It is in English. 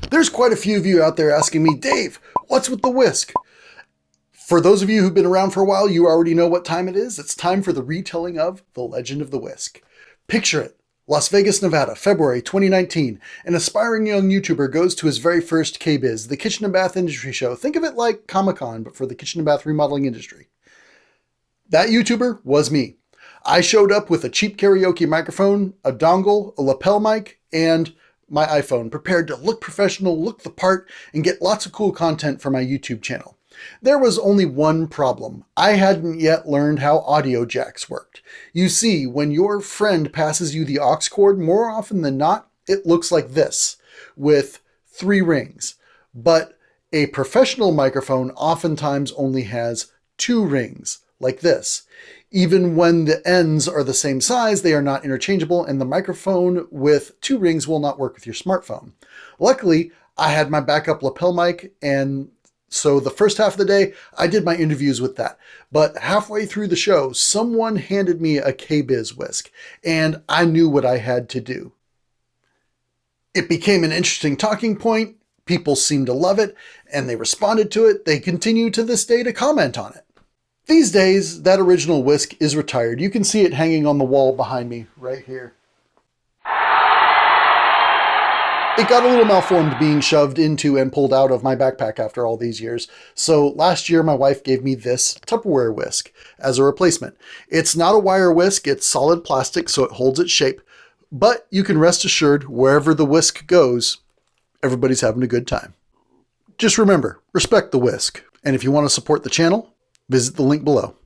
There's quite a few of you out there asking me, Dave, what's with the Whisk? For those of you who've been around for a while, you already know what time it is. It's time for the retelling of The Legend of the Whisk. Picture it. Las Vegas, Nevada, February 2019. An aspiring young YouTuber goes to his very first kbis, the kitchen and bath industry show. Think of it like Comic-Con, but for the kitchen and bath remodeling industry. That YouTuber was me. I showed up with a cheap karaoke microphone, a dongle, a lapel mic, and my iPhone, prepared to look professional, look the part, and get lots of cool content for my YouTube channel. There was only one problem. I hadn't yet learned how audio jacks worked. You see, when your friend passes you the aux cord, more often than not, it looks like this, with 3 rings. But a professional microphone oftentimes only has 2 rings, like this. Even when the ends are the same size, they are not interchangeable, and the microphone with 2 rings will not work with your smartphone. Luckily, I had my backup lapel mic, and so the first half of the day, I did my interviews with that. But halfway through the show, someone handed me a kbis Whisk, and I knew what I had to do. It became an interesting talking point. People seemed to love it, and they responded to it. They continue to this day to comment on it. These days, that original Whisk is retired. You can see it hanging on the wall behind me right here. It got a little malformed being shoved into and pulled out of my backpack after all these years. So last year, my wife gave me this Tupperware Whisk as a replacement. It's not a wire whisk, it's solid plastic, so it holds its shape. But you can rest assured, wherever the whisk goes, everybody's having a good time. Just remember, respect the whisk. And if you want to support the channel, visit the link below.